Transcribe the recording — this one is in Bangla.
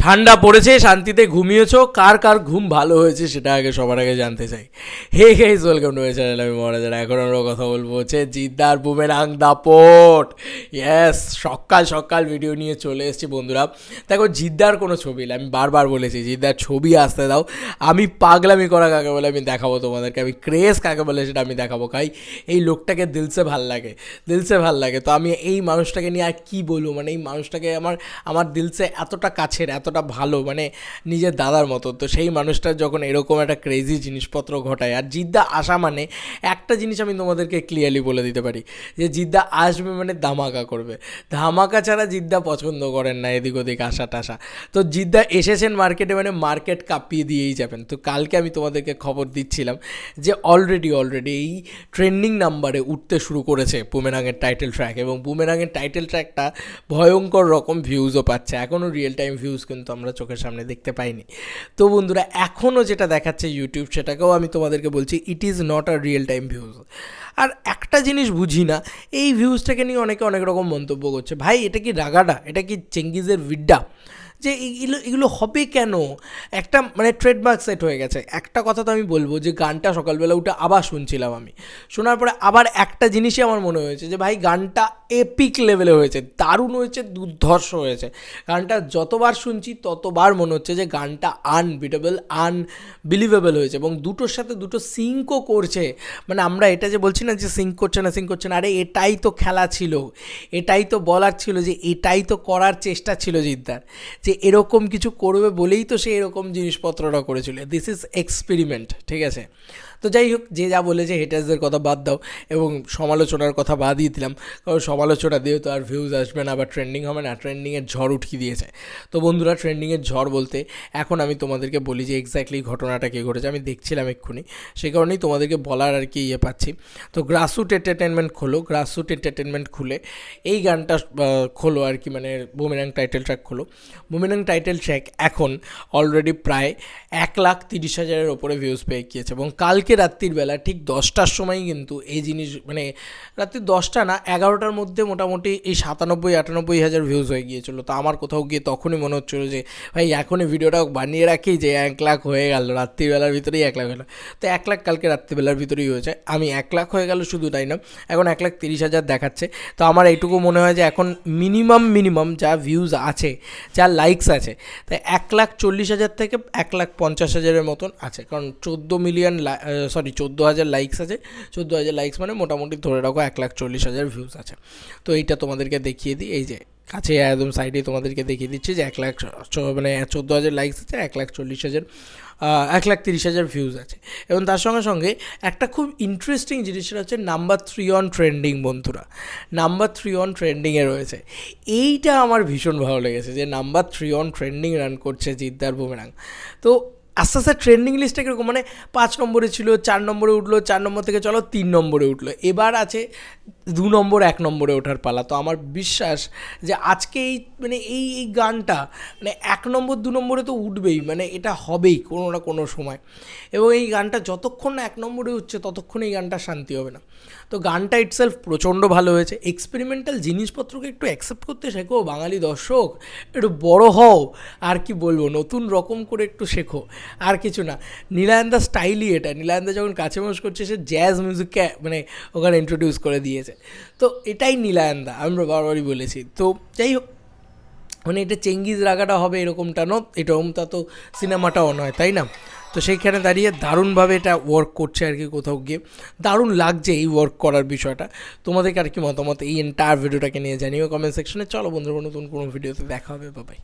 ঠান্ডা পড়েছে, শান্তিতে ঘুমিয়েছো, কার কার ঘুম ভালো হয়েছে সেটা আগে সবার আগে জানতে চাই। Hey guys, welcome to my channel, আমি মহারাজার। এখন আমরা কথা বলবো হচ্ছে জিদ্দার বুমেরাং দাপট। ইয়েস, সকাল সকাল ভিডিও নিয়ে চলে এসেছি বন্ধুরা। দেখো, জিদ্দার কোনো ছবি নেই, আমি বারবার বলেছি জিদ্দার ছবি আসতে দাও। আমি পাগলামি করা কাকে বলে আমি দেখাবো তোমাদেরকে, আমি ক্রেজ কাকে বলে সেটা আমি দেখাবো। খাই এই লোকটাকে দিলসে ভাল লাগে, দিলসে ভাল লাগে। তো আমি এই মানুষটাকে নিয়ে আর কী বলবো, মানে এই মানুষটাকে আমার দিলসে এতটা কাছের, এতটা ভালো, মানে নিজের দাদার মতো। তো সেই মানুষটা যখন এরকম একটা ক্রেজি জিনিসপত্র ঘটায়, আর জিদ্দা আসা মানে একটা জিনিস আমি তোমাদেরকে ক্লিয়ারলি বলে দিতে পারি যে জিদ্দা আসবে মানে ধামাকা করবে। ধামাকা ছাড়া জিদ্দা পছন্দ করেন না এদিক ওদিক আসা টাসা। তো জিদ্দা এসেছেন মার্কেটে মানে মার্কেট কাঁপিয়ে দিয়েই যাবেন। তো কালকে আমি তোমাদেরকে খবর দিচ্ছিলাম যে অলরেডি এই ট্রেন্ডিং নাম্বারে উঠতে শুরু করেছে বুমেরাংয়ের টাইটেল ট্র্যাক, এবং বুমেরাংয়ের টাইটেল ট্র্যাকটা ভয়ঙ্কর রকম ভিউজও পাচ্ছে। এখনও রিয়েল টাইম ভিউজ কিন্তু আমরা চোখের সামনে দেখতে পাইনি। তো বন্ধুরা, এখনও যেটা দেখাচ্ছে ইউটিউব, সেটাকেও আমি তোমাদেরকে বলছি it is not a real time views. আর একটা জিনিস বুঝি না, এই ভিউজটাকে নিয়ে অনেকে অনেক রকম মন্তব্য করছে। ভাই, এটা কি রাগাডা? এটা কি চেঙ্গিজের বিড্ডা? যে এগুলো হবে কেন? একটা মানে ট্রেডমার্ক সেট হয়ে গেছে। একটা কথা তো আমি বলবো যে গানটা সকালবেলা উঠে আবার শুনছিলাম, আমি শোনার পরে আবার একটা জিনিসই আমার মনে হয়েছে যে ভাই, গানটা এপিক লেভেলে হয়েছে, দারুণ হয়েছে, দুর্ধর্ষ হয়েছে। গানটা যতবার শুনছি ততবার মনে হচ্ছে যে গানটা আনবিটেবল, আনবিলিভেবল হয়েছে, এবং দুটোর সাথে দুটো সিঙ্কও করছে। মানে আমরা এটা যে বলছি না যে সিঙ্ক করছে না, আরে এটাই তো খেলা ছিল, এটাই তো বলার ছিল, যে এটাই তো করার চেষ্টা ছিল জিদ্দার, যে এরকম কিছু করবে বলেই তো সে এরকম জিনিসপত্রটা করেছিল। দিস ইজ এক্সপেরিমেন্ট, ঠিক আছে? তো যাই হোক, যে যা বলেছে হেটার্সদের কথা বাদ দাও, এবং সমালোচনার কথা বাদই দিলাম, কারণ সমালোচনা দিয়ে তো আর ভিউজ আসবে না বা ট্রেন্ডিং হবে না। ট্রেন্ডিংয়ের ঝড় উঠিয়ে দিয়েছে। তো বন্ধুরা, ট্রেন্ডিংয়ের ঝড় বলতে এখন আমি তোমাদেরকে বলি যে এক্স্যাক্টলি ঘটনাটা কী ঘটেছে। আমি দেখছিলাম এক্ষুনি, সেই কারণেই তোমাদেরকে বলার আর কি পাচ্ছি। তো গ্রাসরুট এন্টারটেনমেন্ট খুলে এই গানটা খোলো আর কি, মানে বুমেরাং টাইটেল ট্র্যাক খোলো। বুমেরাং টাইটেল ট্র্যাক এখন অলরেডি প্রায় 1,30,000-এর ওপরে ভিউজ পেয়ে গিয়েছে, এবং কালকে রাত্রির বেলা ঠিক 10টার সময় কিন্তু এই জিনিস, মানে রাত্রি 10টা না 11টার মধ্যে মোটামুটি এই 97-98 হাজার ভিউজ হয়ে গিয়েছিলো। তো আমার কোথাও গিয়ে তখনই মনে হচ্ছিলো যে ভাই, এখনই ভিডিওটা বানিয়ে রাখি, যে 1 লাখ হয়ে গেল রাত্রিবেলার ভিতরেই, 1 লাখ হলো। তো 1 লাখ কালকে রাত্রিবেলার ভিতরেই হয়েছে। আমি 1 লাখ হয়ে গেল শুধু তাই না, এখন 1,30,000 দেখাচ্ছে। তো আমার এইটুকু মনে হয় যে এখন মিনিমাম যা ভিউজ আছে, যা লাইকস আছে, তাই 1,40,000 থেকে 1,50,000-এর মতন আছে। কারণ 14,000 লাইকস আছে। 14,000 লাইকস মানে মোটামুটি ধরে রাখো 1,40,000 ভিউজ আছে। তো এইটা তোমাদেরকে দেখিয়ে দিই, এই যে কাছে একদম সাইডে তোমাদেরকে দেখিয়ে দিচ্ছি যে 14,000 লাইকস আছে, 1,30,000 ভিউজ আছে। এবং তার সঙ্গে সঙ্গে একটা খুব ইন্টারেস্টিং জিনিস হচ্ছে নাম্বার 3 অন ট্রেন্ডিং। বন্ধুরা, নাম্বার 3 অন ট্রেন্ডিংয়ে রয়েছে। এইটা আমার ভীষণ ভালো লেগেছে যে নাম্বার 3 অন ট্রেন্ডিং রান করছে জিদ্দার বুমেরাং। তো আস্তে আস্তে ট্রেন্ডিং লিস্টটা কীরকম, মানে 5 নম্বরে ছিল, 4 নম্বরে উঠলো, 4 নম্বর থেকে চলো 3 নম্বরে উঠলো, এবার আছে 2 নম্বর 1 নম্বরে ওঠার পালা। তো আমার বিশ্বাস যে আজকে এই গানটা মানে 1 নম্বর 2 নম্বরে তো উঠবেই, মানে এটা হবেই কোনো না কোনো সময়। এবং এই গানটা যতক্ষণ না 1 নম্বরে উঠছে ততক্ষণ এই গানটা শান্তি হবে না। তো গানটা ইটসেলফ প্রচণ্ড ভালো হয়েছে। এক্সপেরিমেন্টাল জিনিসপত্রকে একটু অ্যাকসেপ্ট করতে শেখো বাঙালি দর্শক, একটু বড় হও, আর কি বলবো, নতুন রকম করে একটু শেখো, আর কিছু না। নীলায়নদা স্টাইলই এটা। নীলায়নদা যখন কাছে বস করছে, সে জ্যাজ মিউজিককে মানে ওখানে ইন্ট্রোডিউস করে দিয়েছে। তো এটাই নীলায়নদা, আমরা বারবারই বলেছি। তো যাই হোক, মানে এটা চেঙ্গিজ রাগাটা হবে এরকমটা এরকমটা তো সিনেমাটাও নয়, তাই না? তো সেইখানে দাঁড়িয়ে দারুণভাবে এটা ওয়ার্ক করছে আর কি, কোথাও গিয়ে দারুণ লাগছে এই ওয়ার্ক করার বিষয়টা। তোমাদেরকে আর কি মতামত এই এন্টায়ার ভিডিওটাকে নিয়ে জানিও কমেন্ট সেকশনে। চলো বন্ধুরা, নতুন কোনো ভিডিওতে দেখা হবে, বাই।